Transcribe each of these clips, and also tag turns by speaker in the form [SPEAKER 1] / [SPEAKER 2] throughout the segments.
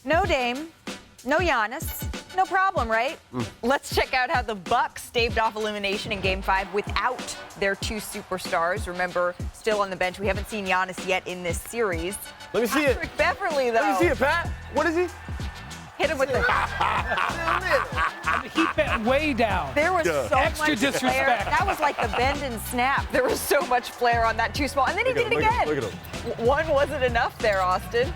[SPEAKER 1] No Dame, no Giannis, no problem, right? Let's check out how the Bucks staved off elimination in Game 5 without their two superstars. Remember, still on the bench. We haven't seen Giannis yet in this series.
[SPEAKER 2] Let me see it.
[SPEAKER 1] Patrick Beverly, though.
[SPEAKER 2] Let me see it, Pat. What is he?
[SPEAKER 1] Hit him with the...
[SPEAKER 3] He bent way down.
[SPEAKER 1] There was so
[SPEAKER 3] Extra
[SPEAKER 1] much
[SPEAKER 3] disrespect.
[SPEAKER 1] flair. That was like the bend and snap. There was so much flair on that too small. And then he did it again.
[SPEAKER 2] Look at him.
[SPEAKER 1] One wasn't enough there, Austin.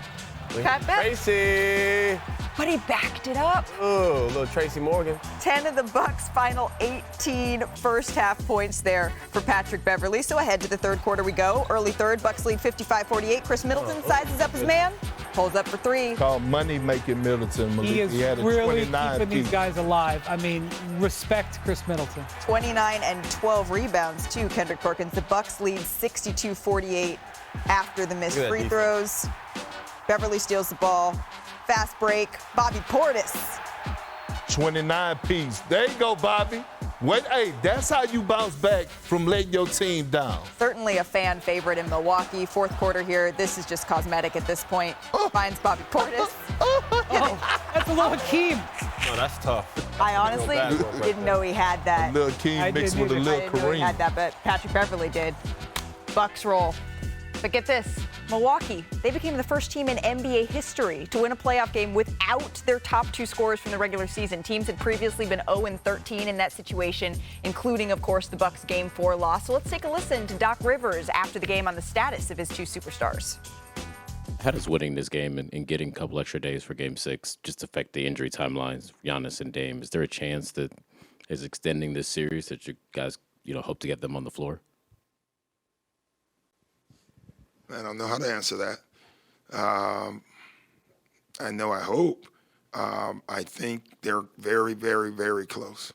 [SPEAKER 1] Pat Bev.
[SPEAKER 2] Tracy.
[SPEAKER 1] But he backed it up.
[SPEAKER 2] Oh, little Tracy Morgan.
[SPEAKER 1] 10 of the Bucks' final 18 first-half points there for Patrick Beverly. So ahead to the third quarter we go. Early third, Bucks lead 55-48. Chris Middleton sizes up his man. Pulls up for three.
[SPEAKER 4] Called money-making Middleton.
[SPEAKER 3] He is
[SPEAKER 4] had a
[SPEAKER 3] really
[SPEAKER 4] 29
[SPEAKER 3] keeping these
[SPEAKER 4] piece.
[SPEAKER 3] guys alive. I mean, respect Chris Middleton.
[SPEAKER 1] 29 and 12 rebounds, too, Kendrick Perkins. The Bucks lead 62-48 after the missed free throws. Beverly steals the ball. Fast break. Bobby Portis.
[SPEAKER 4] 29 piece. There you go, Bobby. Hey, that's how you bounce back from letting your team down.
[SPEAKER 1] Certainly a fan favorite in Milwaukee. Fourth quarter here. This is just cosmetic at this point. Finds Bobby Portis.
[SPEAKER 3] That's a little Hakeem.
[SPEAKER 2] No, that's tough.
[SPEAKER 1] I honestly didn't know he had that.
[SPEAKER 4] Lil King mixed with a
[SPEAKER 1] I
[SPEAKER 4] Lil
[SPEAKER 1] didn't know he had
[SPEAKER 4] Kareem.
[SPEAKER 1] that, but Patrick Beverly did. Bucks roll. But get this, Milwaukee, they became the first team in NBA history to win a playoff game without their top two scorers from the regular season. Teams had previously been 0-13 in that situation, including, of course, the Bucks' Game 4 loss. So let's take a listen to Doc Rivers after the game on the status of his two superstars.
[SPEAKER 5] How does winning this game and getting a couple extra days for Game 6 just affect the injury timelines, Giannis and Dame? Is there a chance that is extending this series that you guys, hope to get them on the floor?
[SPEAKER 6] I don't know how to answer that. I know I hope. I think they're very, very, very close.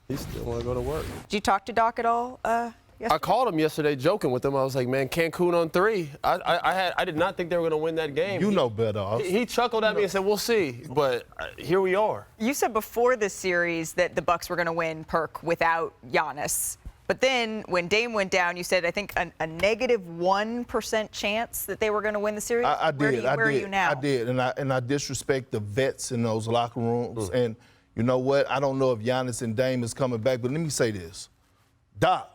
[SPEAKER 2] He still want to go to work.
[SPEAKER 1] Did you talk to Doc at all yesterday?
[SPEAKER 2] I called him yesterday joking with him. I was like, man, Cancun on 3. I did not think they were going to win that game.
[SPEAKER 4] You know better, Austin.
[SPEAKER 2] He chuckled at me and said, we'll see. But here we are.
[SPEAKER 1] You said before this series that the Bucks were going to win, Perk, without Giannis. But then when Dame went down, you said, I think, a negative 1% chance that they were going to win the series?
[SPEAKER 4] I did.
[SPEAKER 1] Where are you now?
[SPEAKER 4] I did. And I disrespect the vets in those locker rooms. And you know what? I don't know if Giannis and Dame is coming back, but let me say this. Doc,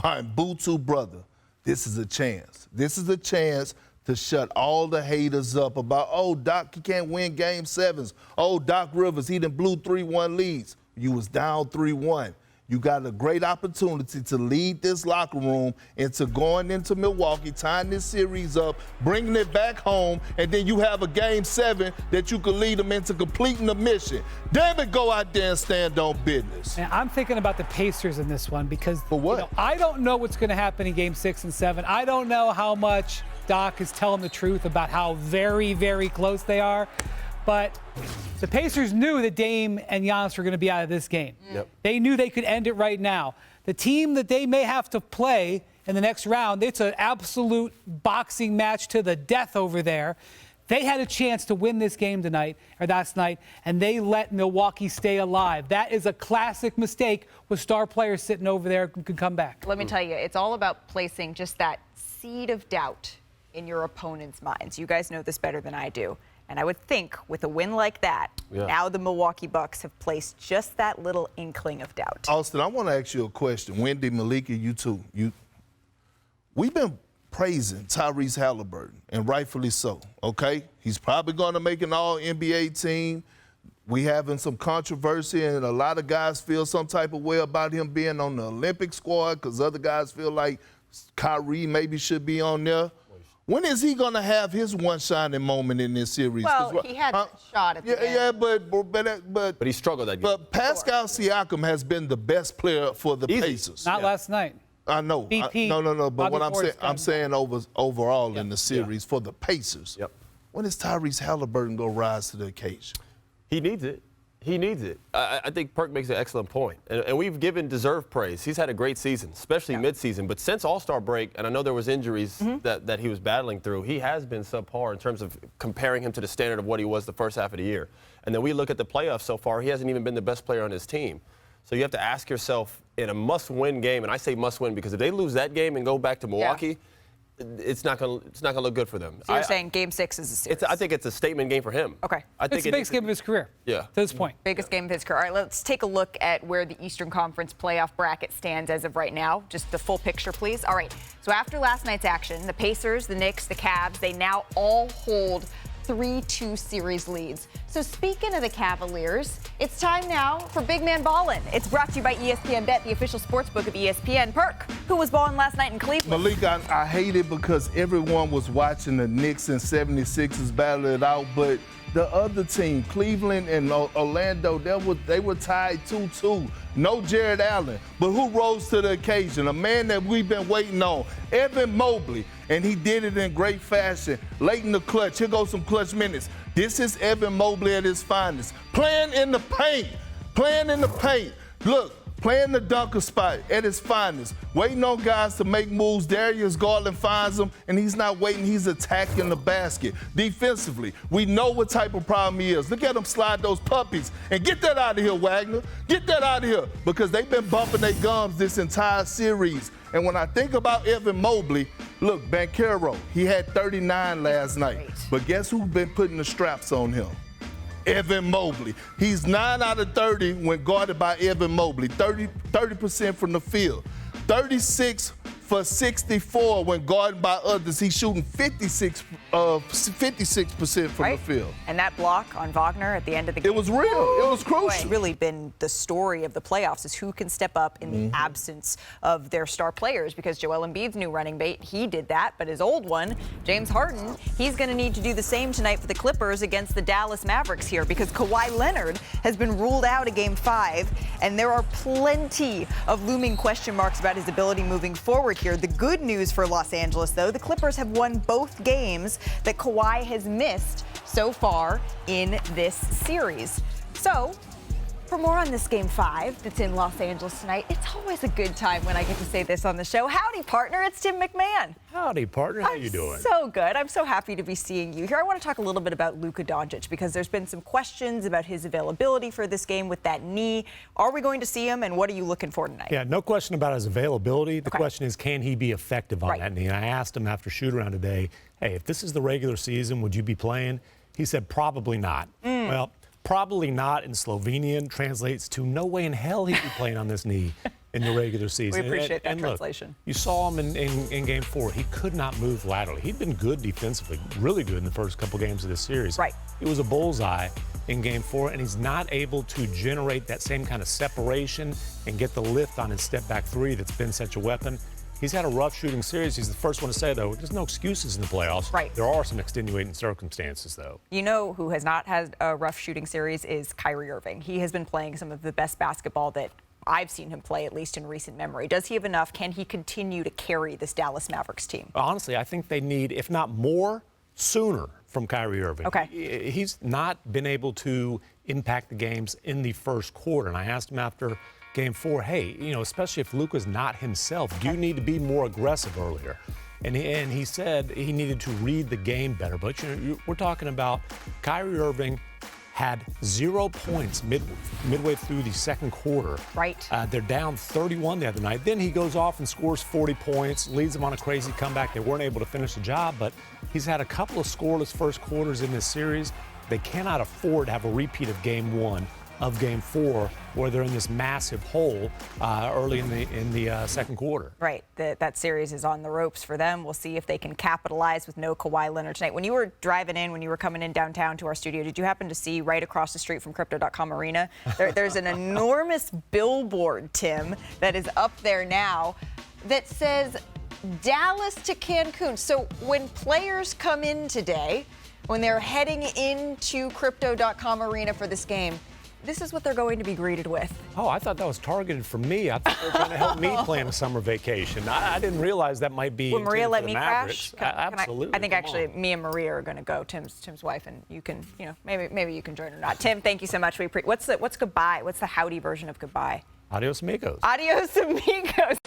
[SPEAKER 4] my Butu brother, this is a chance. This is a chance to shut all the haters up about, oh, Doc, he can't win Game 7s. Oh, Doc Rivers, he done blew 3-1 leads. You was down 3-1. You got a great opportunity to lead this locker room into going into Milwaukee, tying this series up, bringing it back home, and then you have a Game 7 that you can lead them into completing the mission. Damn it, go out there and stand on business.
[SPEAKER 3] And I'm thinking about the Pacers in this one because
[SPEAKER 4] For what?
[SPEAKER 3] I don't know what's going to happen in Game 6 and 7. I don't know how much Doc is telling the truth about how very, very close they are. But the Pacers knew that Dame and Giannis were going to be out of this game.
[SPEAKER 2] Yep.
[SPEAKER 3] They knew they could end it right now. The team that they may have to play in the next round, it's an absolute boxing match to the death over there. They had a chance to win this game last night, and they let Milwaukee stay alive. That is a classic mistake with star players sitting over there who can come back.
[SPEAKER 1] Let me tell you, it's all about placing just that seed of doubt in your opponent's minds. You guys know this better than I do. And I would think with a win like that, now the Milwaukee Bucks have placed just that little inkling of doubt.
[SPEAKER 4] Austin, I want to ask you a question. Wendy, Malika, you too. We've been praising Tyrese Halliburton, and rightfully so, okay? He's probably going to make an all-NBA team. We having some controversy, and a lot of guys feel some type of way about him being on the Olympic squad because other guys feel like Kyrie maybe should be on there. When is he going to have his one shining moment in this series?
[SPEAKER 1] Well, he had that shot at the end.
[SPEAKER 4] Yeah, but
[SPEAKER 2] he struggled that game.
[SPEAKER 4] But Pascal Siakam has been the best player for the Pacers.
[SPEAKER 3] Not last night.
[SPEAKER 4] I know.
[SPEAKER 3] BP,
[SPEAKER 4] No. But what I'm saying overall in the series for the Pacers.
[SPEAKER 2] Yep.
[SPEAKER 4] When is Tyrese Halliburton going to rise to the occasion?
[SPEAKER 2] He needs it. He needs it. I think Perk makes an excellent point. And we've given deserved praise. He's had a great season, especially midseason. But since All-Star break, and I know there was injuries that he was battling through, he has been subpar in terms of comparing him to the standard of what he was the first half of the year. And then we look at the playoffs so far, he hasn't even been the best player on his team. So you have to ask yourself, in a must-win game, and I say must-win because if they lose that game and go back to Milwaukee, it's not gonna look good for them.
[SPEAKER 1] So you're saying Game 6 is a series?
[SPEAKER 2] I think it's a statement game for him.
[SPEAKER 1] Okay.
[SPEAKER 3] It's the biggest game of his career.
[SPEAKER 2] Yeah.
[SPEAKER 3] To this point.
[SPEAKER 1] Biggest game of his career. All right, let's take a look at where the Eastern Conference playoff bracket stands as of right now. Just the full picture, please. All right. So after last night's action, the Pacers, the Knicks, the Cavs, they now all hold 3-2 series leads. So speaking of the Cavaliers, it's time now for Big Man Ballin. It's brought to you by ESPN Bet, the official sportsbook of ESPN. Perk, who was balling last night in Cleveland?
[SPEAKER 4] Malika, I hate it because everyone was watching the Knicks and 76ers battle it out, but the other team, Cleveland and Orlando, they were tied 2-2. No Jared Allen, but who rose to the occasion? A man that we've been waiting on, Evan Mobley, and he did it in great fashion. Late in the clutch, here goes some clutch minutes. This is Evan Mobley at his finest. Playing in the paint. Look, playing the dunker spot at his finest. Waiting on guys to make moves. Darius Garland finds him, and he's not waiting. He's attacking the basket. Defensively, we know what type of problem he is. Look at him slide those puppies. And get that out of here, Wagner. Get that out of here. Because they've been bumping their gums this entire series. And when I think about Evan Mobley, look, Banchero, he had 39 last night.
[SPEAKER 1] Great.
[SPEAKER 4] But guess who's been putting the straps on him? Evan Mobley. He's 9 out of 30 when guarded by Evan Mobley. 30% from the field. 36 for 64 when guarded by others. He's shooting 56% from the field.
[SPEAKER 1] And that block on Wagner at the end of the game.
[SPEAKER 4] It was real. It was crucial.
[SPEAKER 1] It's really been the story of the playoffs is who can step up in the absence of their star players, because Joel Embiid's new running mate, he did that, but his old one, James Harden, he's going to need to do the same tonight for the Clippers against the Dallas Mavericks here, because Kawhi Leonard has been ruled out of Game 5, and there are plenty of looming question marks about his ability moving forward here. The good news for Los Angeles, though, the Clippers have won both games that Kawhi has missed so far in this series. So, for more on this Game 5 that's in Los Angeles tonight, it's always a good time when I get to say this on the show. Howdy, partner. It's Tim MacMahon.
[SPEAKER 7] Howdy, partner. How you doing?
[SPEAKER 1] So good. I'm so happy to be seeing you here. I want to talk a little bit about Luka Doncic because there's been some questions about his availability for this game with that knee. Are we going to see him, and what are you looking for tonight?
[SPEAKER 7] Yeah, no question about his availability. The question is, can he be effective on
[SPEAKER 1] Right.
[SPEAKER 7] that knee? And I asked him after shoot-around today, hey, if this is the regular season, would you be playing? He said probably not. Well, probably not in Slovenian translates to no way in hell he'd be playing on this knee in the regular season.
[SPEAKER 1] We appreciate that
[SPEAKER 7] and look,
[SPEAKER 1] translation.
[SPEAKER 7] you saw him in Game 4. He could not move laterally. He'd been good defensively, really good in the first couple games of this series.
[SPEAKER 1] Right.
[SPEAKER 7] It was a bullseye in Game 4, and he's not able to generate that same kind of separation and get the lift on his step-back three that's been such a weapon. He's had a rough shooting series. He's the first one to say, though, there's no excuses in the playoffs.
[SPEAKER 1] Right.
[SPEAKER 7] There are some extenuating circumstances, though.
[SPEAKER 1] You know who has not had a rough shooting series is Kyrie Irving. He has been playing some of the best basketball that I've seen him play, at least in recent memory. Does he have enough? Can he continue to carry this Dallas Mavericks team?
[SPEAKER 7] Honestly, I think they need, if not more, sooner from Kyrie Irving.
[SPEAKER 1] Okay.
[SPEAKER 7] He's not been able to impact the games in the first quarter. And I asked him after Game 4, hey, you know, especially if Luka's not himself, do you need to be more aggressive earlier? And he said he needed to read the game better. But you know, we're talking about Kyrie Irving had 0 points midway through the second quarter.
[SPEAKER 1] Right.
[SPEAKER 7] They're down 31 the other night. Then he goes off and scores 40 points, leads them on a crazy comeback. They weren't able to finish the job, but he's had a couple of scoreless first quarters in this series. They cannot afford to have a repeat of Game 1 of Game 4, where they're in this massive hole early in the second quarter.
[SPEAKER 1] Right. That series is on the ropes for them. We'll see if they can capitalize with no Kawhi Leonard tonight. When you were driving in, when you were coming in downtown to our studio, did you happen to see right across the street from Crypto.com Arena, there's an enormous billboard, Tim, that is up there now that says Dallas to Cancun. So when players come in today, when they're heading into Crypto.com Arena for this game, this is what they're going to be greeted with.
[SPEAKER 7] Oh, I thought that was targeted for me. I thought they were trying to help me plan a summer vacation. I didn't realize that might be.
[SPEAKER 1] Will Maria let
[SPEAKER 7] for the
[SPEAKER 1] me
[SPEAKER 7] Mavericks.
[SPEAKER 1] crash?
[SPEAKER 7] Absolutely.
[SPEAKER 1] I think actually me and Maria are going to go. Tim's wife, and you can, you know, maybe you can join or not. Tim, thank you so much. What's goodbye? What's the howdy version of goodbye?
[SPEAKER 7] Adios, amigos.
[SPEAKER 1] Adios, amigos.